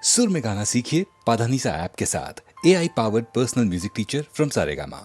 सुर में गाना सीखिए पाधानीसा ऐप के साथ। AI powered personal music teacher from Saregama.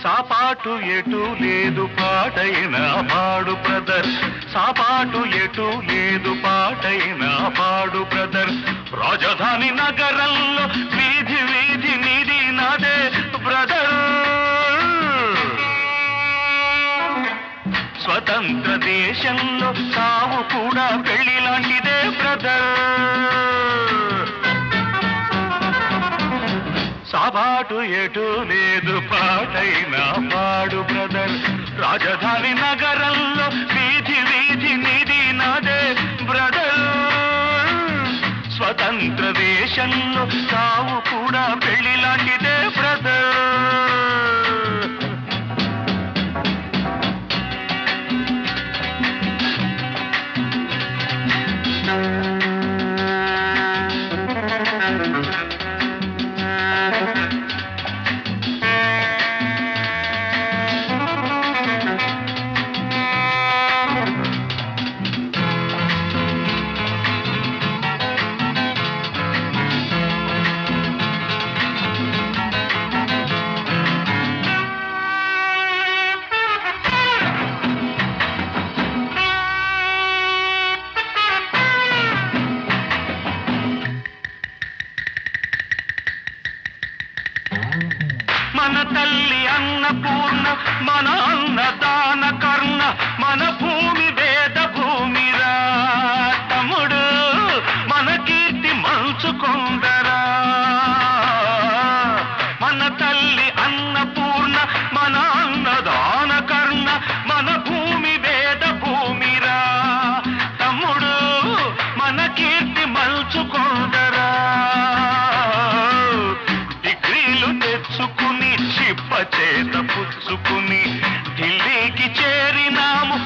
సాపాటు ఎటు లేదు పాటైన పాడు బ్రదర్, సాపాటు ఎటు లేదు పాటైన పాడు బ్రదర్. రాజధాని నగరంలో వీధి వీధి నీది నాదే బ్రదర్. స్వతంత్ర దేశంలో సావు కూడా పెళ్లి లాంటిదే బ్రదర్. సాబాటు ఎటు లేదు పాటైన పాడు బ్రదర్. రాజధాని నగరంలో వీధి వీధి నీది నాదే బ్రదర్. స్వతంత్ర దేశంలో సావు కూడా పెళ్లి లాంటిదే బ్రదర్. మన తల్లి అన్నపూర్ణ, మన అన్నదాన కర్ణ, మన భూమి వేద భూమిరా తమ్ముడు, మన కీర్తి మంచుకొందరా. మన తల్లి అన్నపూర్ణ, మన అన్నదాన కర్ణ, మన భూమి వేద భూమిరా తమ్ముడు, మన కీర్తి మంచుకొందరా. డిగ్రీలు తెచ్చుకుని చిప్ప చేత పుచ్చుకుని ఢిల్లీకి చేరినాము,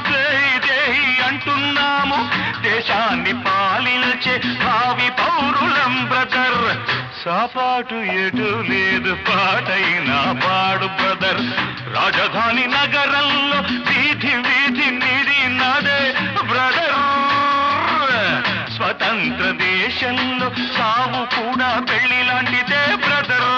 జై అంటున్నాము. దేశాన్ని పాలించే భావి పౌరులం బ్రదర్. సాపాటు ఎటు లేదు పాటైన పాడు బ్రదర్. రాజధాని నగరంలో వీధి వీధి నీది నాదే బ్రదర్. స్వతంత్ర దేశంలో సావు కూడా పెళ్లి లాంటిదే బ్రదర్.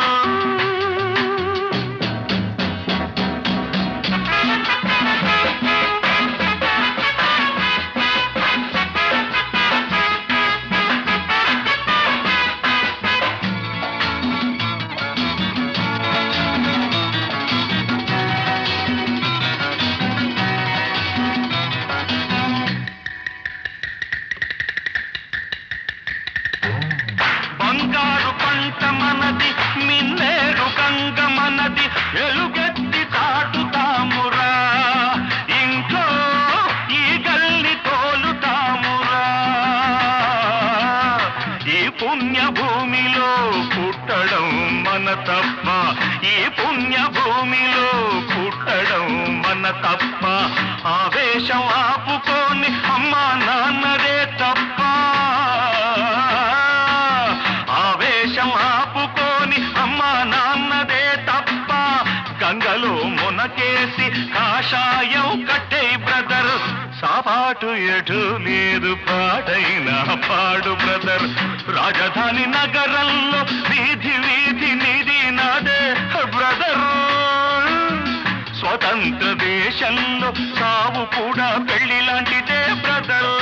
బంగారు పంట మనది, మిన్నేరు గంగ మనది, ఎలుగెత్తి చాటుతామురా. ఇంట్లో ఈ గల్లి తోలుతామురా. ఈ పుణ్య భూమిలో పుట్టడం మన తప్ప, ఈ పుణ్య భూమిలో పుట్టడం మన తప్ప. ఆవేశం ఆపుకొని అమ్మా నాన్నదే తప్ప. ఆవేశం ఆపుకొని అమ్మా నాన్నదే తప్ప. గంగలో మునకేసి కాషాయం కట్టే బ్రదర్. సాపాటు ఎటు లేదు పాటైన పాడు బ్రదర్. రాజధాని నగరంలో వీధి వీధి నీది నాదే బ్రదర్. స్వతంత్ర దేశంలో సావు కూడా పెళ్లి లాంటిదే బ్రదర్.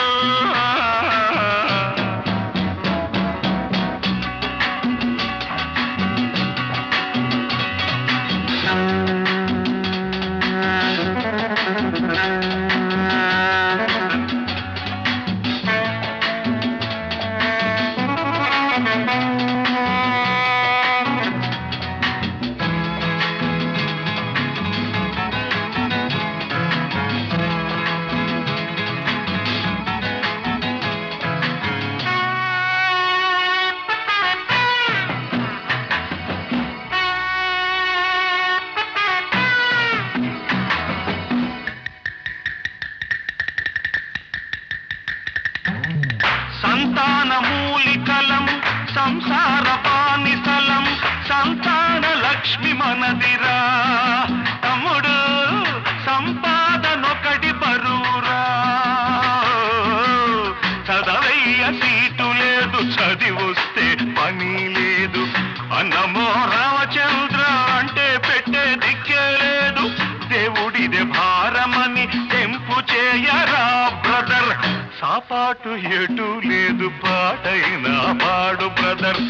సాపాటు ఎటు లేదు పాటైనా పాడు బ్రదర్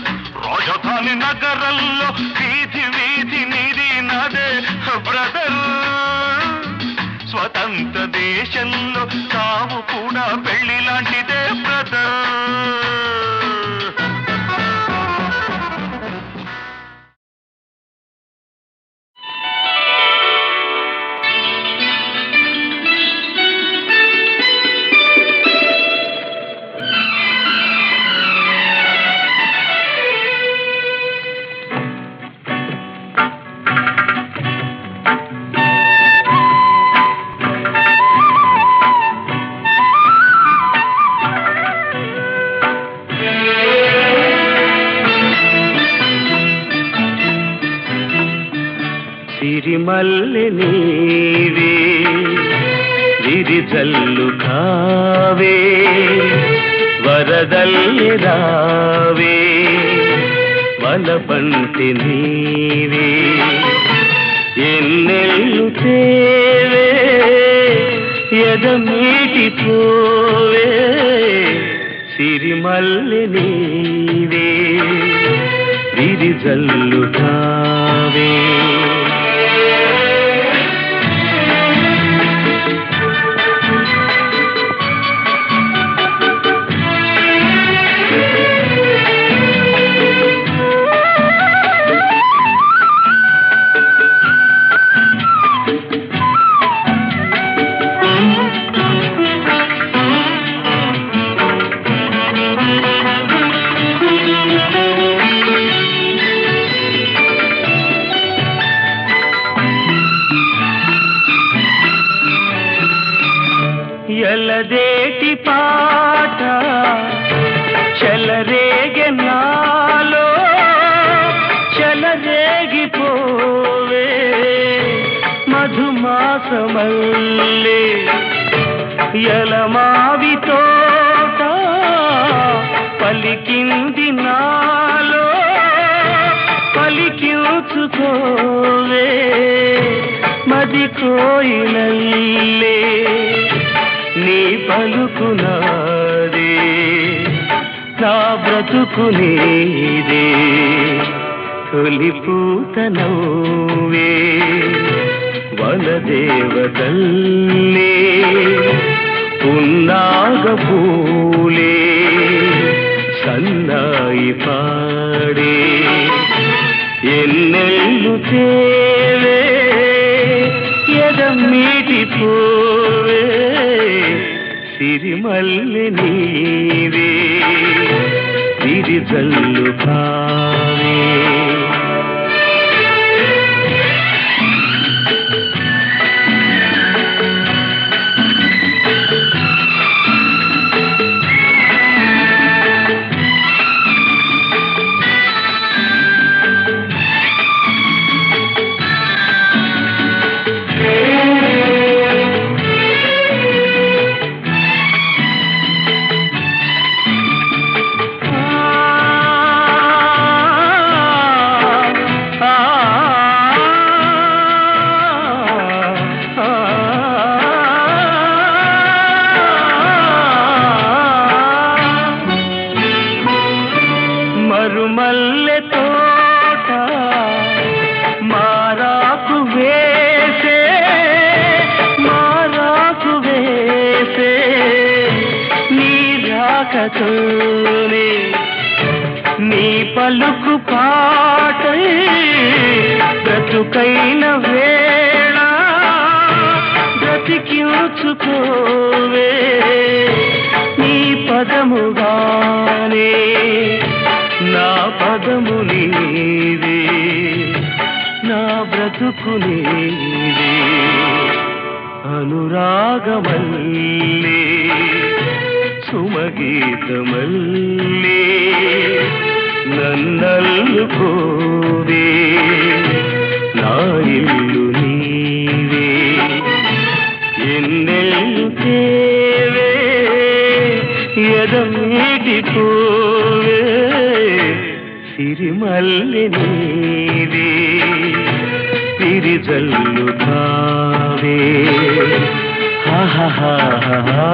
రాజధాని నగరంలో వీధి వీధి నీది నాదే బ్రదర్ స్వతంత్ర దేశంలో సావు కూడా పెళ్లి లాంటిదే బ్రదర్ సిరిమల్లె నీవే విరిజల్లు కావే వరదల్లి రావే వలపంటి నీవే ఎన్నెల్లు తేవే ఎదమీటి పోవే సిరిమల్లె నీవే విరిజల్లు కావే ఎలదేటి పాట చెలరేగె నాలో చెలరేగిపోవే మధుమాసమల్లే ఎలమావి తోట పలికింది నాలో పలికించుకోవే మది కోయిలల్లే నీ పలుకునాదే నా బ్రతుకు నీదే తొలి పూత నవ్వే వనదేవతల్లే పున్నాగ పూలే సన్నాయి పాడే ఎన్నెల్లు తేవే ఎదమీటి పోవే సిరిమల్లె నీవే విరిజల్లు కావే మరుమల్లె తోట మారాకు వేసే నీ రాకతోనే నీ పలుకు పాటై బ్రతుకైన వేళ బ్రతికించుకోవే నీ పదముగానే నా పదము నీవే నా బ్రతుకు నీవే అనురాగమల్లే సుమగీతమల్లే నన్నల్లుకోవే నా ఇల్లు నీవే ఎన్నెల్లు తేవే ఎదమీటి పోవే సిరిమల్లె నీవే విరిజల్లు కావే హా హా హా హా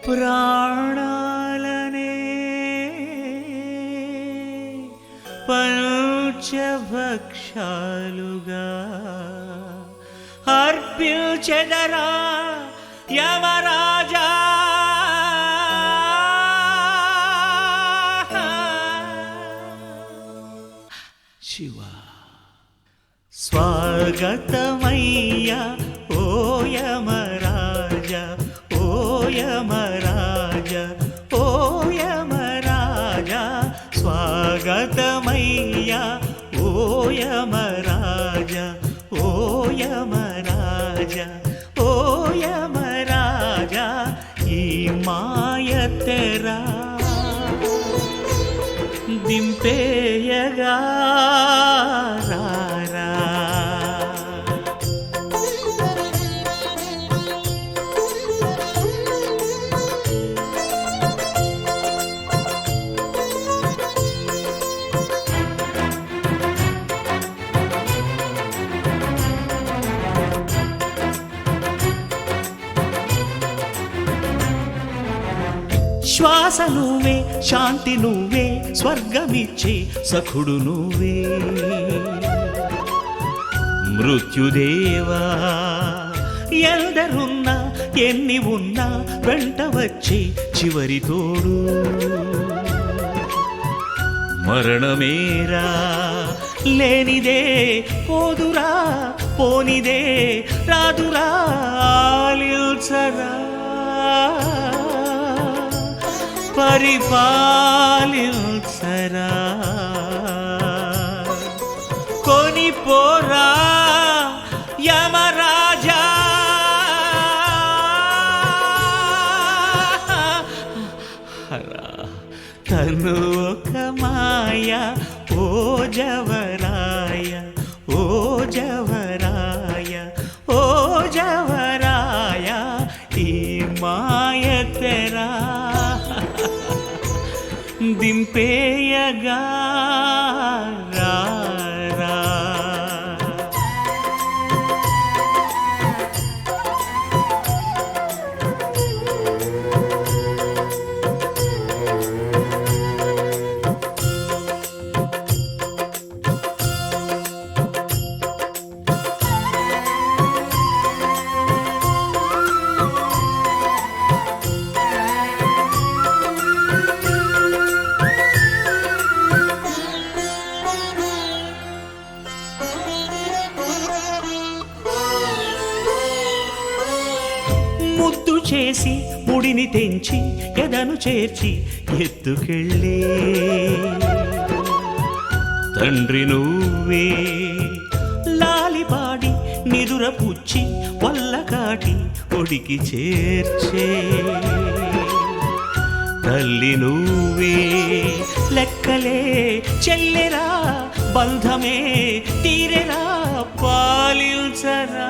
ప్రాణాలనే పంచభక్షాలుగా అర్పించెదరా యమరాజా. శివ స్వాగతమయ్యా ఓ యమరాజా, ఓ యమరాజా, ఓ యమరాజా. స్వాగతమయ్యా ఓ యమరాజా, ఓ యమరాజా, ఓ యమరాజా. ఈ మాయ తెరా దింపేయగా రారా. శ్వాస నువ్వే, శాంతి నువ్వే, స్వర్గమిచ్చే సఖుడు నువ్వే. మృత్యుదేవా ఎందరున్నా ఎన్ని ఉన్నా వెంట వచ్చే చివరి తోడు. మరణమేరా లేనిదే పోదురా, పోనిదే రాదురా. ఆలిల్చరా పరిపాలించరా. కొనిపోరా యమరాజా. తను ఒక మాయ ఓ జవరాయ, ఓ జవరాయ, ఓ జవరాయ. ఈ మాయ తెరా దింపేయగా రారా. ముద్దు చేసి ముడిని తెంచి ఎదను చేర్చి ఎత్తుకెళ్ళే తండ్రి నువ్వే. లాలిపాడి నిదుర పుచ్చి వల్ల కాటి ఒడికి చేర్చే తల్లి నువ్వే. లెక్కలే చెల్లెరా బంధమే తీరెరా. పాలిల్చరా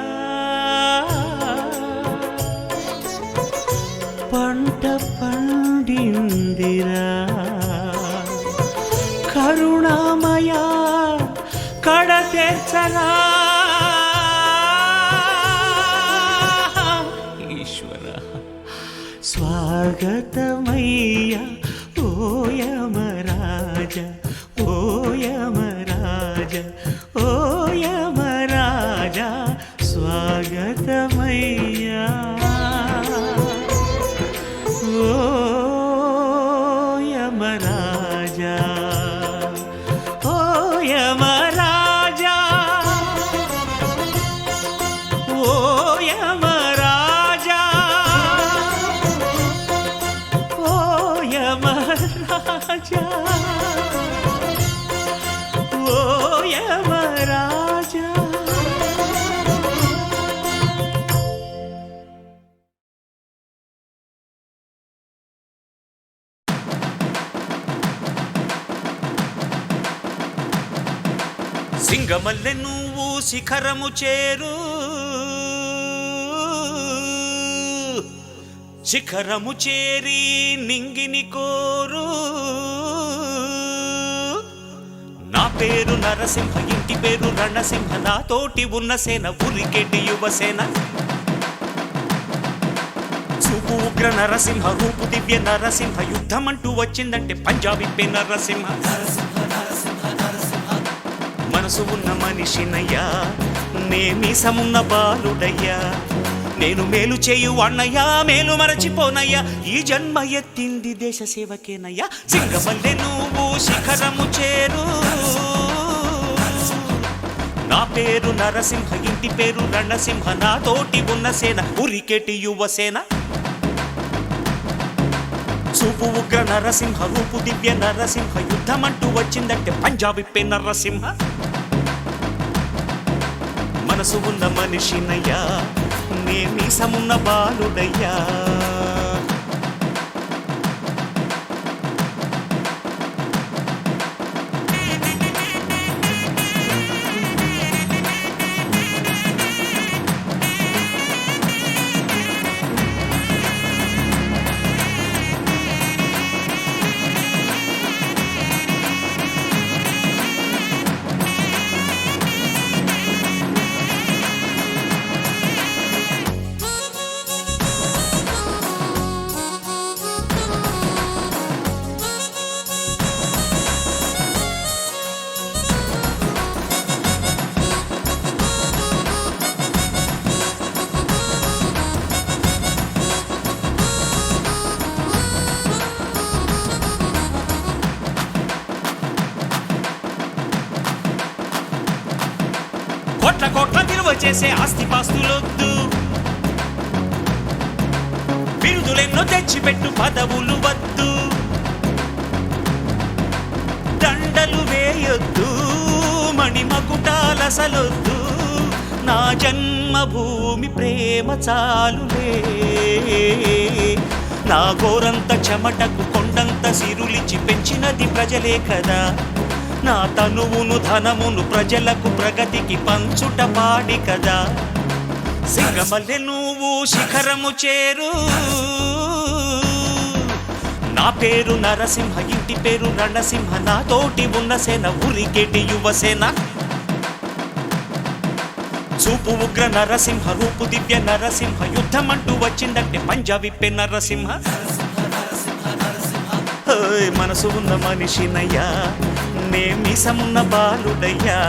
పంట పండిందిరా. కరుణామయ కడ తెచ్చరా. ఈశ్వర స్వాగతమయ్యా ఓ యమరాజా, ఓ యమరాజా, ఓ యమరాజా. స్వాగతమయ్యా ఓ యమరాజా, ఓ యమరాజా, ఓ యమరాజా, ఓ యమరాజా, ఓ యమరాజా. సింగమల్లె నువ్వు శిఖరము చేరు, శిఖరము చేరి నింగిని కోరు. నా పేరు నరసింహ, ఇంటి పేరు రణసింహ, నాతోటి ఉన్న సేన ఉరికెడ్డి యువసేన. చూపు చూపు ఉగ్ర నరసింహ రూపు దివ్య నరసింహ యుద్ధం అంటూ వచ్చిందంటే పంజాబీ పే నరసింహ మనసు ఉన్న మనిషినయ్యా నే మీసమున్న బాలుడయ్యా నేను మేలు చేయు అన్నయ్యా మేలు మరచిపోనయ్యా ఈ జన్మ ఎత్తింది దేశ సేవకేనయ్యా సింగమల్లె నువ్వు శిఖరము చేరు నా పేరు నరసింహ ఇంటి పేరు రణసింహ నా తోటి ఉన్న సేన ఉరికెటి యువసేన చూపు ఉగ్ర నరసింహ రూపు దివ్య నరసింహ యుద్ధం అంటూ వచ్చిందంటే పంజాబీ పే నరసింహ మనసు ఉన్న మనిషినయ్యా నే మీసమున్న బాలుడయ్యా కోట్ల కోట్ల విలువ చేసే ఆస్తిపాస్తులొద్దు బిరుదులెన్నో తెచ్చిపెట్టు పదవులు వద్దు దండలు వేయొద్దు మణిమకుటాలసలొద్దు నా జన్మభూమి ప్రేమ చాలులే నా గోరంత చెమటకు కొండంత సిరులిచి పెంచినది ప్రజలే కదా నా తనువును ధనమును ప్రజలకు ప్రగతికి పంచుట పాడి కదా సింగమల్లె నువ్వు శిఖరము చేరు నా పేరు నరసింహ ఇంటి పేరు రణసింహ నా తోటి ఉన్న సేన ఉరికెటి యువసేన చూపు ఉగ్ర నరసింహ రూపు దివ్య నరసింహ యుద్ధం అంటూ వచ్చిందంటే పంజాబీ పే నరసింహ మనసు ఉన్న మనిషినయ్యా నే మీసమున్న బాలుడయ్యా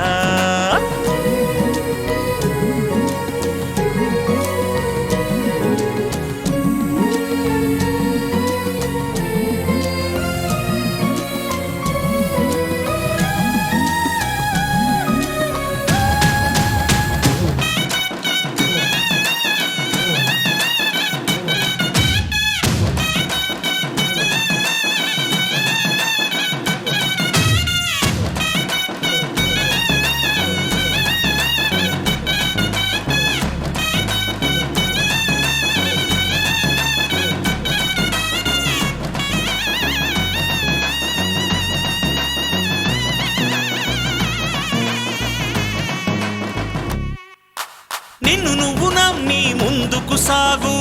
నిన్ను నువ్వు నమ్మి ముందుకు సాగు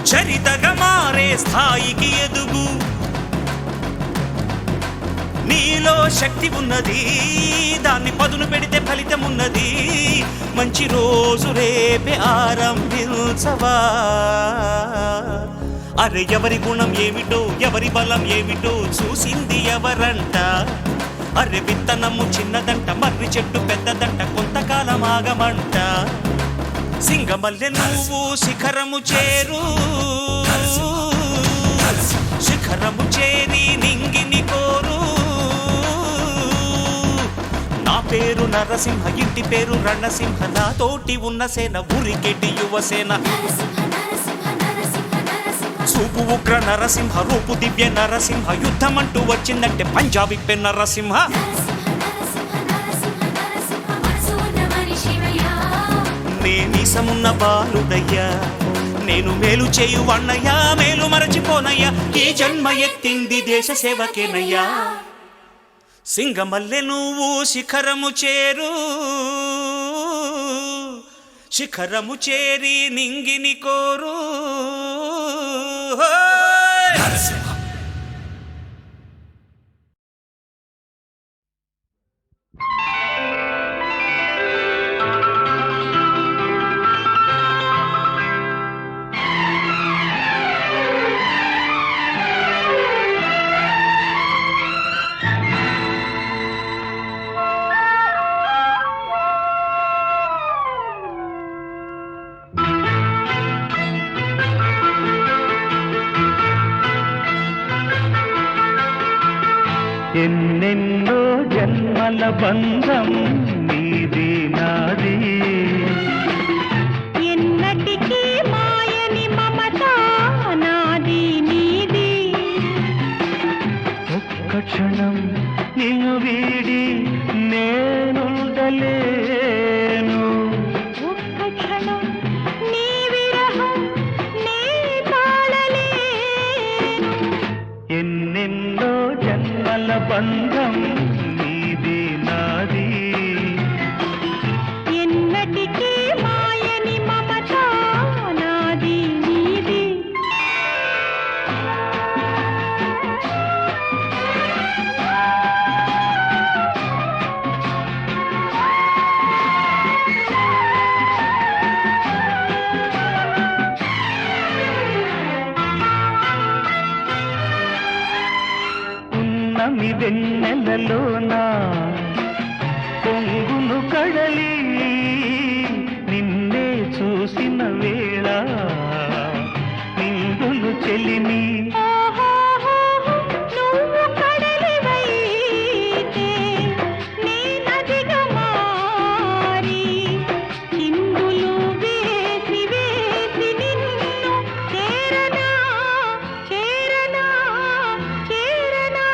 చరితగా మారే స్థాయికి ఎదుగు నీలో శక్తి ఉన్నది దాన్ని పదును పెడితే ఫలితం ఉన్నది మంచి రోజు రేపే ఆరంభించవా అరే ఎవరి గుణం ఏమిటో ఎవరి బలం ఏమిటో చూసింది ఎవరంట అరే విత్తనము చిన్నదంట మర్రి చెట్టు పెద్దదంట కొంతకాలం ఆగమంట సింగమల్లె నువ్వు శిఖరము చేరు శిఖరము చేరి నింగిని కోరు నా పేరు నరసింహ ఇంటి పేరు రణసింహ నా తోటి ఉన్న సేన ఉరికెటి యువసేన చూపు ఉగ్ర నరసింహ రూపు దివ్య నరసింహ యుద్ధం అంటూ వచ్చిందంటే పంజాబీ పే నరసింహ నే మీసమున్న బాలుడయ్యా నేను మేలు చేయు అన్నయ్యా మేలు మరచిపోనయ్యా ఈ జన్మ ఎత్తింది దేశ సేవకేనయ్యా సింగమల్లె నువ్వు శిఖరము చేరు శిఖరము చేరి నింగిని కోరు ఎన్నెన్నో జన్మల బంధం నీది నాది ఎన్నటికీ మాయని మమత నాది నీది ఒక్క క్షణం నిన్ను వీడి నేనుండలేను ఒక్క క్షణం నీ విరహం నే తాళలేను ఎన్నెన్నో జన్మల బంధం నీది నాది ఎన్నటికీ మాయని మమత నాది నీది ఉన్నమి వెన్నెలలోన పొంగును కడలి నిన్నే చూసిన వేళ నిండును చెలిమి నువ్వు కడలివైతే నీ నదిగా మారి చిందులు వేసి వేసి నిన్ను చేరనా చేరనా చేరనా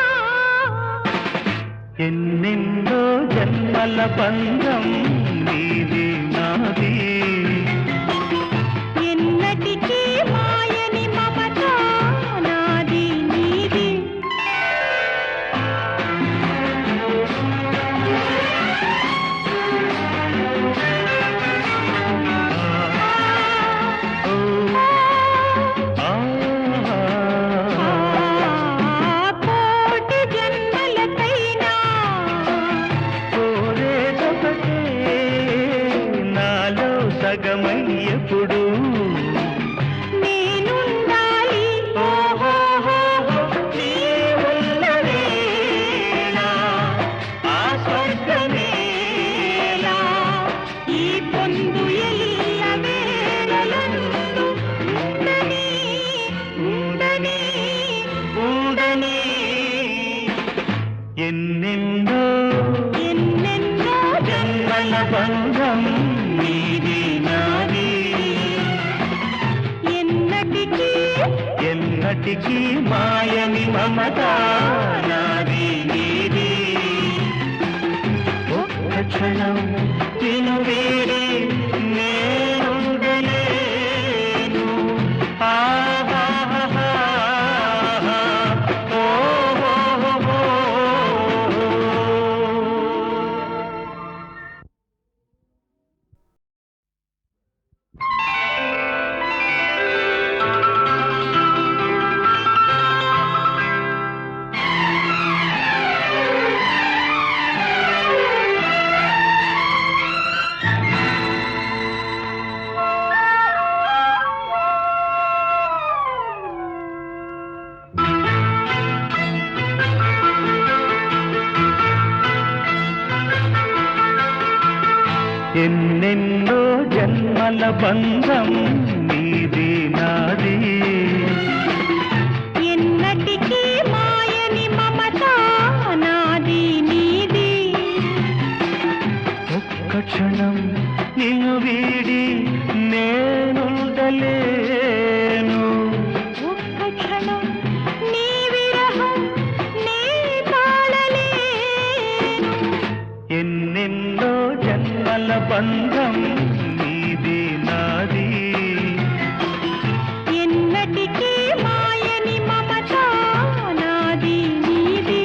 ఎన్నెన్నో జన్మల బంధం నీది నాది ఎన్నటికీ మాయని మమత నాది నీది ఆ కోటి జన్మలకైనా కోరేదొకటే నాలో సగమై ఎప్పుడు నేనుండాలి నీ ఉన్న వేళ ఆ స్వర్గమేలా ఈ పొందు ఎల్ల వేళలందు ఉండని ఉండని ఉండని ఎన్నెన్నో ఎన్నెన్నో జన్మల బంధం నీది నాది ఎన్నటికీ ఎన్నటికీ మాయని మమత నాది నీది ఒక్క క్షణం నిన్ను వీడి నేనుండలేను ఆహాహాహా. ఓహోహోహో. ఎన్నెన్నో జన్మల బంధం నీది నాది ఎన్నటికీ మాయని మమత నాది నీది ఒక్క క్షణం నిన్ను వీడి నేనుండలేను ఒక్క క్షణం నీ విరహం నే తాళలేను ఎన్నెన్నో జన్మల బంధం నీది నాది ఎన్నటికీ మాయని మమత నాది నీది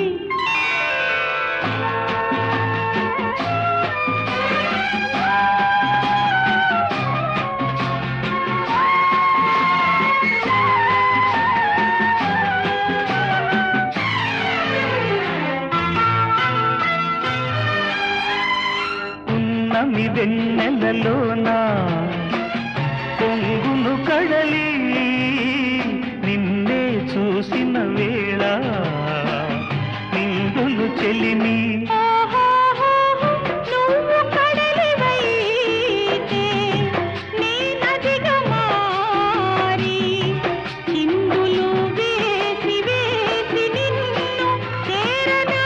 ఉన్నమి వెన్నెలలోన పొంగును కడలి నిన్నే చూసిన వేళ నిండును చెలిమి నువ్వు కడలివైతే నీ నదిగా మారి చిందులు వేసి వేసి నిన్ను చేరనా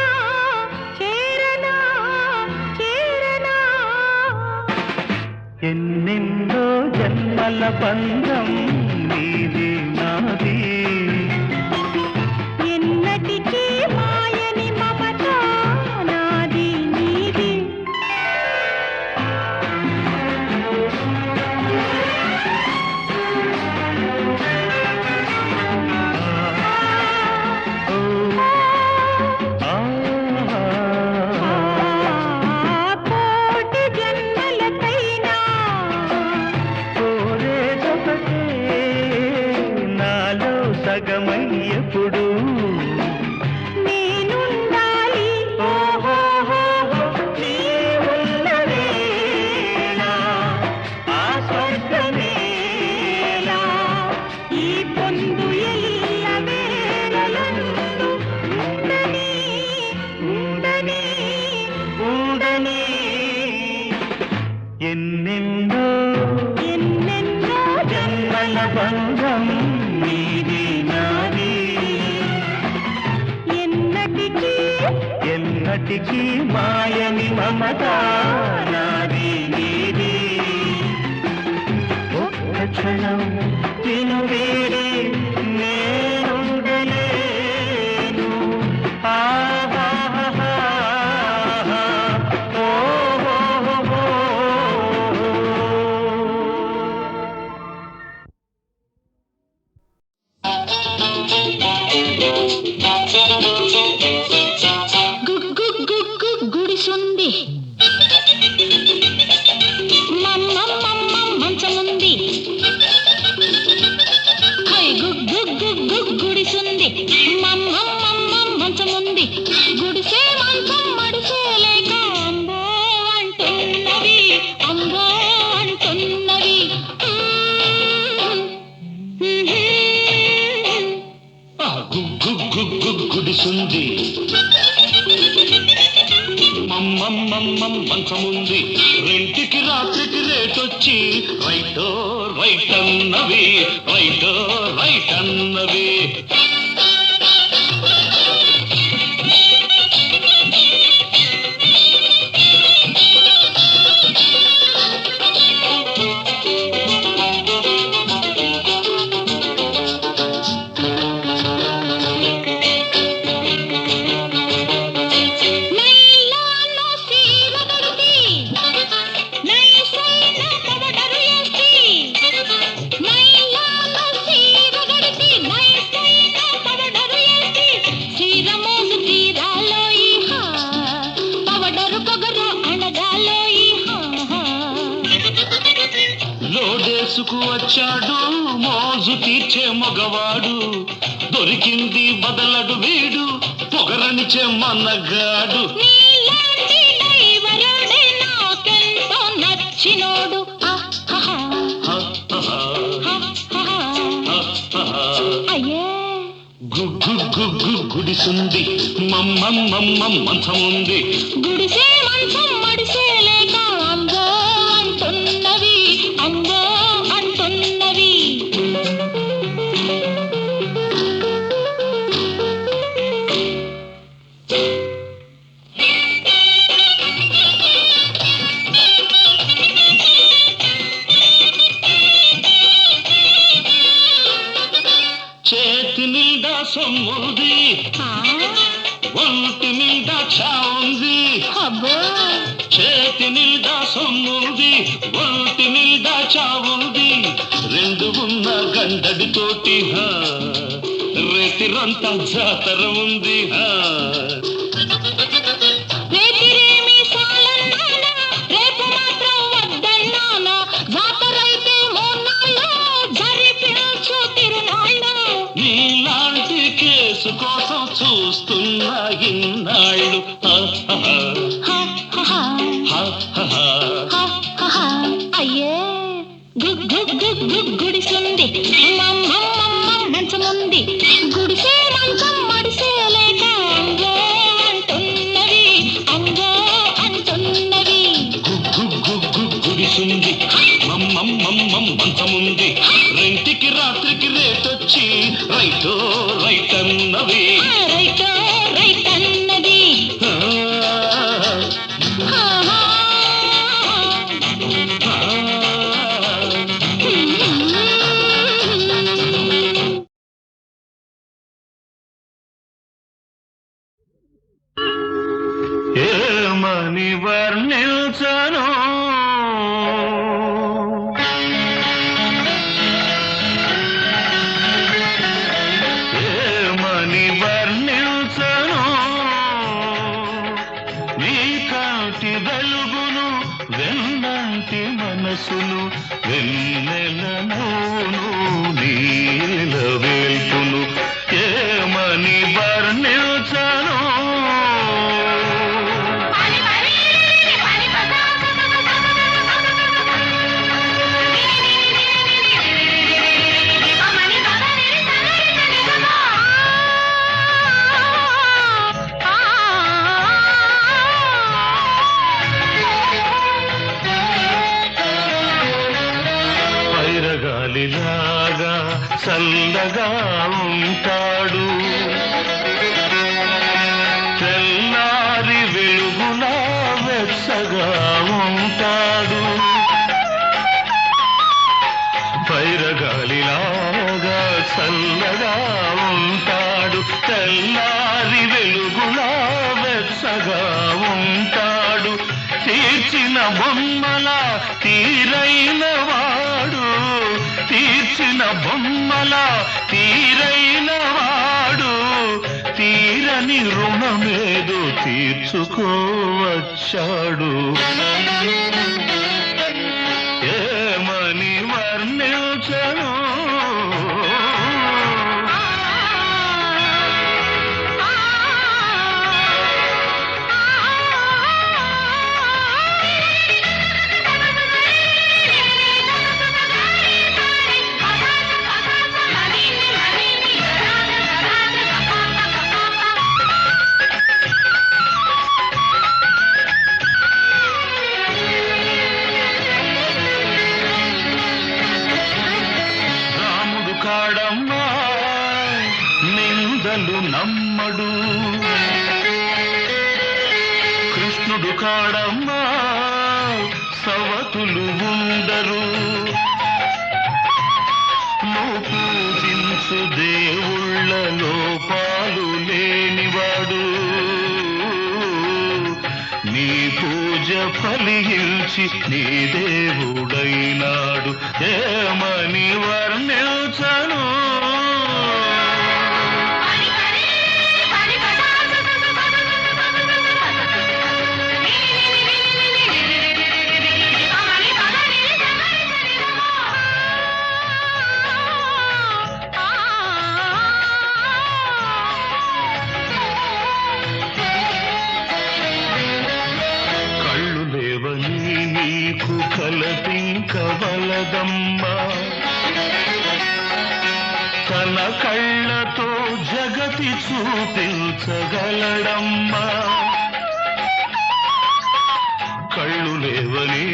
బంధం నీది నాది ఎన్నటికీ మాయని మమత నాది నీది కోటి జన్మలకైనా కోరేదొకటే నాలో సగమయ్యప్పుడు నేనుండాలి నీ ఉన్న వేళ ఆ స్వర్గమేలా ఈ పొందు ఎల్ల వేళలందు ఉండని ఉండని ఉండని ఎన్నెన్నో ఎన్నెన్నో జన్మల బంధం నీది నాది ఎన్నటికీ ఎన్నటికీ మాయని మమత నాది నీది ఒక్క క్షణం నిన్ను వీడి నేనుండలేను ఆహాహాహా. ఓహోహోహో. గుగ్గు గుగ్గు గుడిసుంది మమ్మ మంచముంది హై గుగ్గు గుగ్గు గుడిసుంది మమ్మ మంచముంది గుడిసే మంచం మడిసే లేక అంబో అంటున్నవి అంబో అంటున్నవి ఆ గుగ్గు గుగ్గు గుడిసుంది మమ్మమ్మమ్మం మంచముంది రెంటికి రాత్రికి రేటొచ్చి రైటో రైట్ అన్నవి రైటో రైట్ అన్నవి నైలాను సీరగడితి నైసైన పవడరు ఎస్తి నైలాను సీరగడితి నైసైన పవడరు ఎస్తి సీరమోసు తీరాలోయి హా పవడరు పొగరు అణగాలోయి హా లోడేసుకు వచ్చాడు మోజు తీర్చే మగవాడు దొరికింది బదలడు వీడు పొగరనిచే మన్నగాడు నీలాంటి డైవరుడే నాకెంతో నచ్చినోడు ఆహాహా హ, హ, హ, ఆహాహా హ, హ, హ. అయ్యే గుగ్గు గుగ్గు గుడిసుంది మమ్మమ్మమ్మం మంచముంది గుడిసే మంచం మడిసే లేక అంబో అంటున్నవి అంబో అంటున్నవి చేతి నిండా సొమ్ముంది ఆ, ఒంటి నిండా చావుంది అబ్బో చేతి నిండా సొమ్ముంది ఒంటి నిండా చావుంది రెండు ఉన్న గండడితోటి రేతిరంతా జాతర ఉంది రేతిరేమి సాలన్నానా రేపు మాత్రం వద్దన్నానా జాతరైతే మూన్నాళ్ళు జరిపించు తిరునాళ్ళు నీలాంటి కేసు కోసం చూస్తున్నా ఇన్నాళ్ళు అయ్యే గుగ్గు గుగ్గు గుడిసుంది మమ్మమ్మ మంచముంది గుడిసే మంచం మడిసే లేక అంగో అంటున్నవి అంగో అంటున్నవి గుగ్గు గుగ్గు గుడిసుంది మమ్మమ్మమ్మం మంచముంది రెంటికి రాత్రికి రేటొచ్చి రైటో రైట్ అన్నవి రైటో రైట్ అన్నది ఆ, ఆ, ఆ. లాగా చల్లగా ఉంటాడు, తెల్లారి వెలుగులా వెచ్చగా ఉంటాడు, పైరగాలిలాగా చల్లగా ఉంటాడు, తెల్లారి వెలుగులా వెచ్చగా ఉంటాడు, తీర్చిన బొమ్మల తీరైన వాడు, తీర్చిన బొమ్మల తీరైన వాడు, తీరని రుణమేదో తీర్చుకోవచ్చాడు. ఏమని వర్ణించను కాడమ్మా నిందలు నమ్మడు, కృష్ణుడు కాడమ్మా సవతులు ఉండరు, నువ్వు పూజించు దేవుళ్ళ లోపాలు లేనివాడు, నీ పూజ ఫలించి నీ దేవుడైనాడు. ఏమని వర్ణించను నీకు కలపింకవలదమ్మా, తన కళ్ళతో జగతి చూపించగలడమ్మా, కళ్ళు లేవని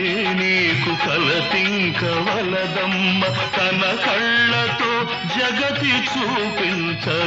నీకు కలపింకవలదమ్మ, తన కళ్ళతో జగతి చూపించగలడమ్మా.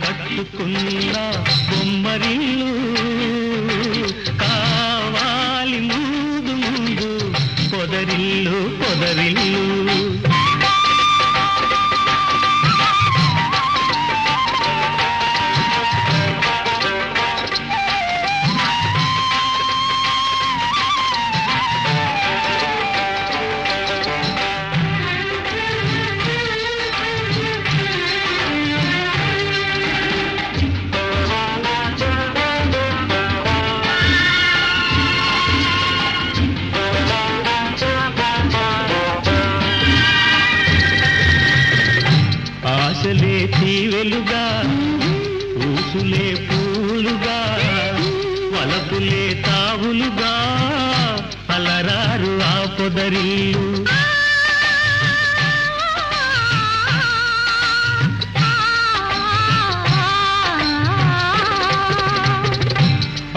కట్టుకున్న బొమ్మరిల్లు కావాలి ముందు ముందు పొదరిల్లు పొదరిల్లు. ఆశలే తీవెలుగా ఊసులే పూలుగా వలపులే తావులుగా అలరారు ఆ పొదరిల్లు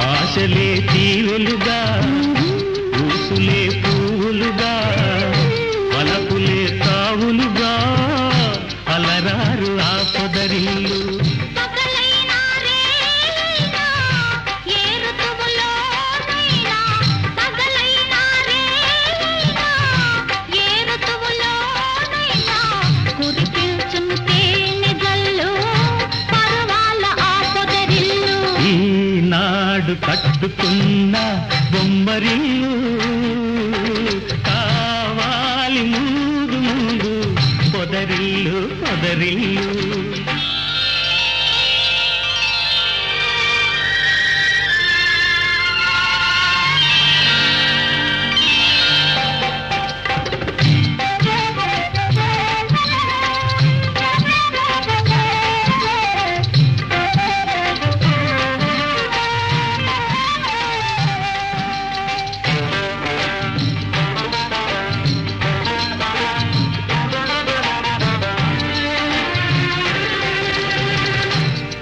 ఆశలే తీవెలుగా ఊసులే పూలుగా వలపులే తావులుగా అలరారు ఆ పొదరిల్లు పగలైనా రేయినా ఏ ఋతువులోనైనా పగలైనా రేయినా ఏ ఋతువులోనైనా కురిపించును తేనె జల్లు పరవాల ఆ పొదరిల్లు ఈనాడు కట్టుకున్న బొమ్మరిల్లు కావాలి ముందు ముందు పొదరిల్లు పొదరిల్లు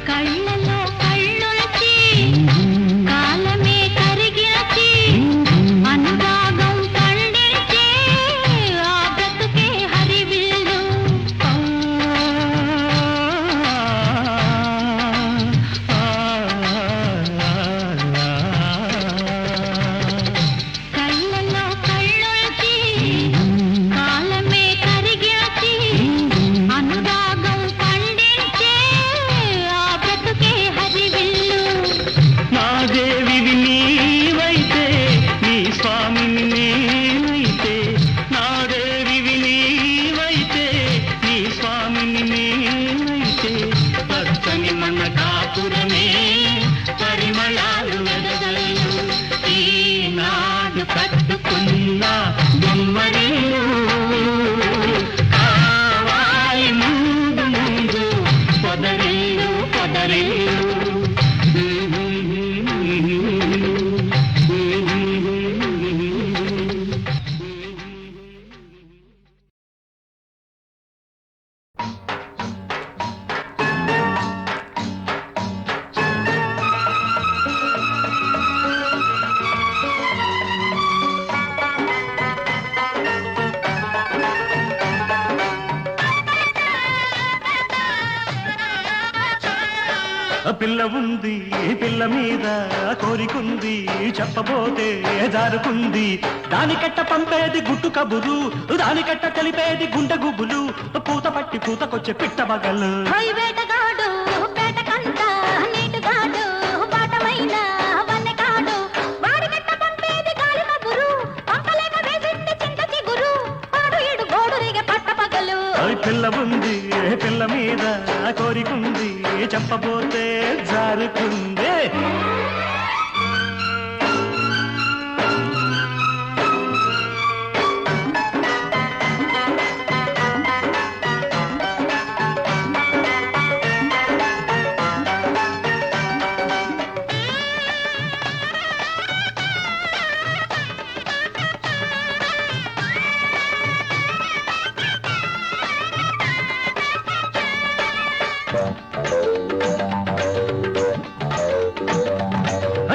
కళ్ళలో కళ్ళొలిచి కాలమే కరిగిచి అనురాగం పండించే ఆ బ్రతుకే హరివిల్లు కళ్ళలో కళ్ళొలిచి కాలమే కరిగిచి అనురాగం పండించే ఆ బ్రతుకే హరివిల్లు నా దేవివి నీవైతే నీ స్వామిని నేనైతే నా దేవివి నీవైతే నీ స్వామిని నేనైతే పచ్చని మన కాపురమే పరిమళాలు వెదజల్లు ఈనాడు కట్టుకున్న బొమ్మరిల్లు కావాలి ముందు ముందు పొదరిల్లు పొదరిల్లు పిల్ల ఉంది పిల్ల మీద కోరికుంది చెప్పబోతే జారుకుంది దానికట్ట పంపేది గుట్టు కబురు దానికట్ట తెలిపేది గుండె గుబులు పూత పట్టి పూతకొచ్చే పిట్ట బగలు హై వేటగాడు పేటకంతా నీటుగాడు పాటమైన వన్నెకాడు వాడిగట్ట పంపేది గాలి మబురు పంపలేక వేసింది చింత చిగురు పాడు ఇడు గోడురిగే పట్ట పగలు పిల్ల ఉంది పిల్ల మీద కోరికుంది చెప్పబోతే జారుకుంది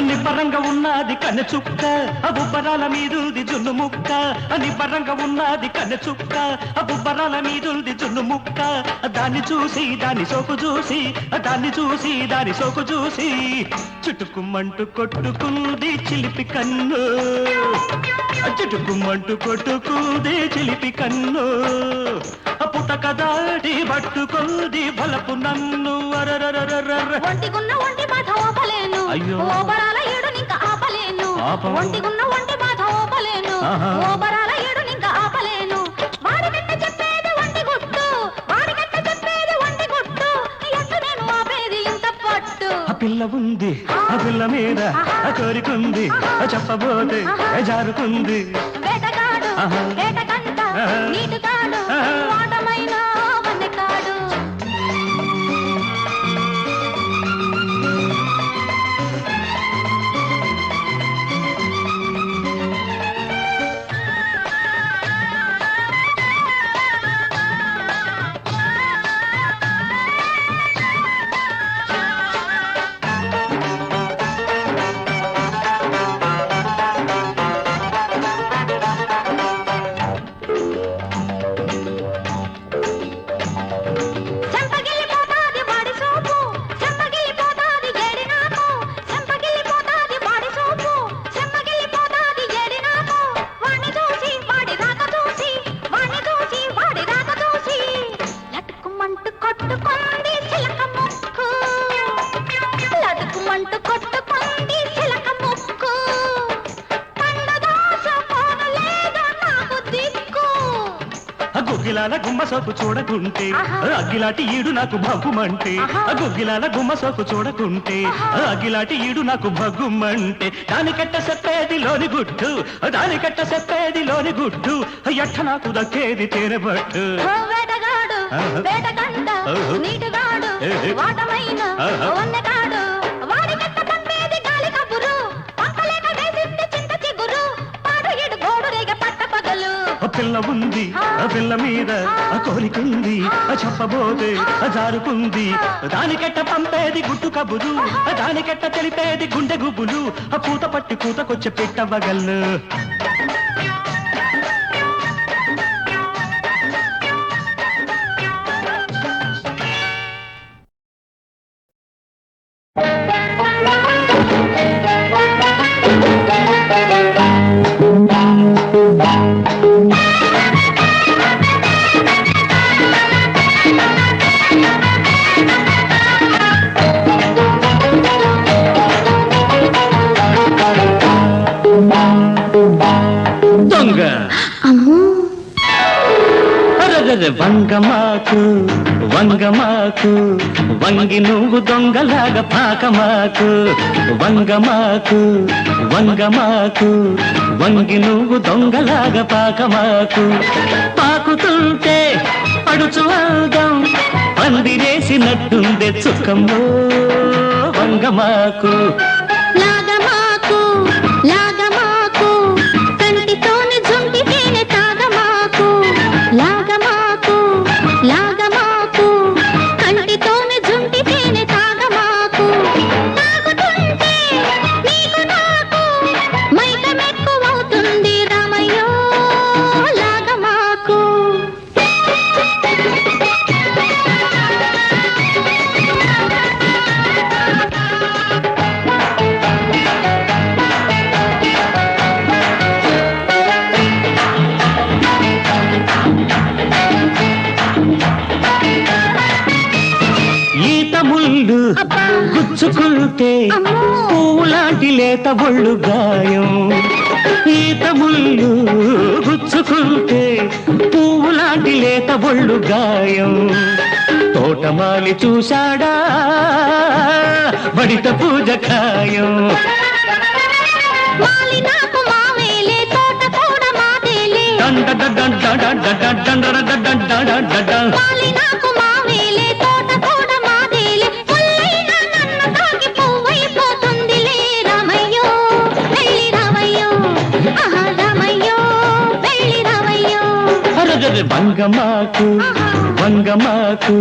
నిబ్బరంగా ఉన్నది కన్నె చుక్క బుబ్బరాల మీదుంది జున్ను ముక్క నిబ్బరంగా ఉన్నది కన్నె చుక్క బుబ్బరాల మీదుంది జున్ను ముక్క దాన్ని చూసి దాని సోకు చూసి దాన్ని చూసి దాని సోకు చూసి చుట్టుకుమ్మంటూ కొట్టుకుంది చిలిపి కన్ను చుట్టుకుమ్మంటూ కొట్టుకుంది చిలిపి కన్ను పుటక దాడి పట్టుకుంది బలపు నన్ను ఒంటిగున్న ఒంటి బాధ ఓపలేను అయ్యో. ఓబరాల ఏడు నింక ఆపలేను ఆపము. ఒంటిగున్న ఒంటి బాధ ఓపలేను ఆహా. ఓబరాల ఏడు నింక ఆపలేను వాడికట్ట చెప్పేది ఒంటి గుట్టు వాడికట్ట చెప్పేది ఒంటి గుట్టు ఎట్టు నేను ఆపేది ఇంత పట్టు ఆ పిల్ల ఉంది ఆ పిల్ల మీద కోరికుంది చెప్పబోతే జారుకుంది వేటగాడు ఆహా. వేటకంట ఆహా. నీటుగాడు ఆహా. వాటమైన వన్నెకాడు పట్టుకుంది చిలక ముక్కు లదుకుమంటూ కొట్టుకుంది చిలక ముక్కు పండుదాస పోనలేదు నాకు దిక్కు గుగ్గిలాల గుమ్మ సోకు చూడకుంటే ఆహా. అగ్గిలాటి ఈడు నాకు భగ్గుమంటే ఆహా. గుగ్గిలాల గుమ్మ సోకు చూడకుంటే అగ్గిలాటి ఈడు నాకు భగ్గుమంటే దానికట్ట చెప్పేది లోని గుట్టు దానికట్ట చెప్పేది లోని గుట్టు ఎట్ట నాకు దక్కేది తేనెబట్టు ఓ వేటగాడు ఆహా. వేటగంట ఆహా. నీటిగాడు ఏహే. వాటమైన ఆహా. వన్నెగాడు వాడి కట్ట పంపేది గాలి కబురు పంపలేక వేసింది చింత చిగురు పాడు ఇడు గోడు రేగ పట్ట పగలు ఆ పిల్ల ఉంది ఆ పిల్ల మీద ఆ కోరికుంది ఆ చెప్పబోతే ఆ జారుకుంది దానికెట్ట పంపేది గుట్టు కబురు దానికెట్ట తెలిపేది గుండె గుబులు ఆ పూత పట్టి పూతకొచ్చే పెట్టవగల్లు దొంగ అరగర వంగమాకు వంగమాకు వంగి నువ్వు దొంగలాగా పాకమాకు వంగమాకు వంగమాకు వంగి నువ్వు దొంగలాగా పాకమాకు పాకుతుంటే పడుచు అందం పందిరేసినట్టుందే చుక్కమ్మో వంగమాకు లాగమాకు లాగమాకు కంటితోని జుంటితేనే తాగమాకు లాగమాకు లాగమాకు కంటితోని జుంటితేనే తాగమాకు తాగుతుంటే నీకు నాకు మైకమెక్కువవుతుంది రామయ్యో లాగమాకు ఈత ముళ్ళు అబ్బా. గుచ్చుకుంటే అమ్మో. పువ్వులాంటి లేత ఒళ్ళు గాయం ఈత ముళ్ళు గుచ్చుకుంటే పువ్వులాంటి లేత ఒళ్ళు గాయం తోటమాలి చూశాడా బడిత పూజ ఖాయం మాలి నాకు మావేలే తోట కూడా మాదేలే దండ దండ దండ దండ దండ దండ మాలి నాకు మావేలే తోట కూడా మాదేలే ముల్లైనా నన్ను తాకి పువ్వైపోతుందిలే రామయ్యో వెళ్ళి రామయ్యో ఆహా రామయ్యో వెళ్ళి రామయ్యో అరగర వంగమాకు వంగమాకు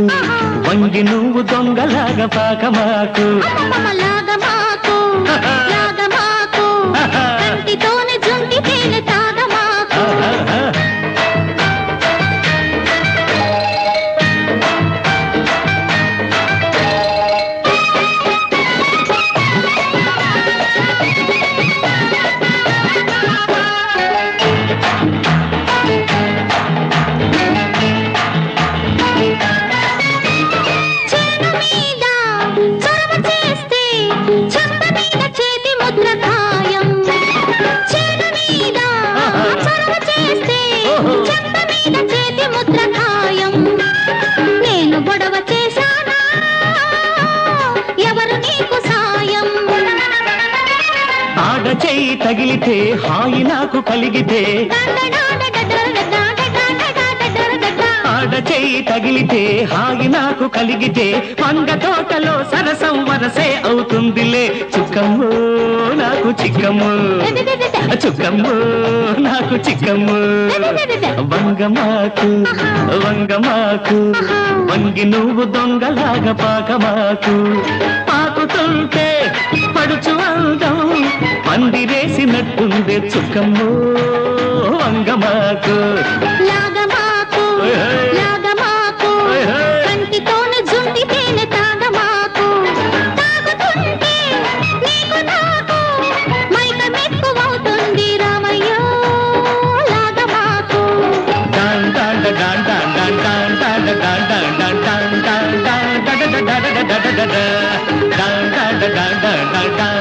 వంగి నువ్వు దొంగలాగా పాకమాకు అమ్మమ్మ లాగమాకు లాగమాకు కంటితోనే జుంటితేనే తాగమాకు చేను మీద చొరవ చేస్తే చెంప మీద చేతి ముద్ర ఖాయం చేను మీద చొరవ చేస్తే చెంప మీద చేతి ముద్ర ఖాయం నేను గొడవ చేశానా ఎవరు నీకు సాయం ఆడ చెయ్యి తగిలితే హాయి నాకు కలిగితే ఆడ చెయ్యి తగిలితే హాయి నాకు కలిగితే వంగ తోటలో సరసం వరసే అవుతుందిలే చుక్కమ్ము నాకు చిక్కమ్ము చుక్కమ్ము నాకు చిక్కమ్ము వంగమాకు వంగమాకు వంగి నువ్వు దొంగలాగా పాకమాకు పాకుతుంటే పడుచు అందం పందిరేసినట్టుందే చుక్కమ్ము వంగమాకు లాగమాకు లాగమాకు కంటితోనే జుంటితేనే తాగమాకు తాగుతుంటే నీకు నాకు మైకమెక్కువవుతుంది రామయ్యో లాగమాకు డాన్ డాన్ డాన్ డాన్ డాన్ డాన్ డాన్ డాన్ డాన్ డాన్ డాన్ డా డా డా డా డా డా డా డా డా.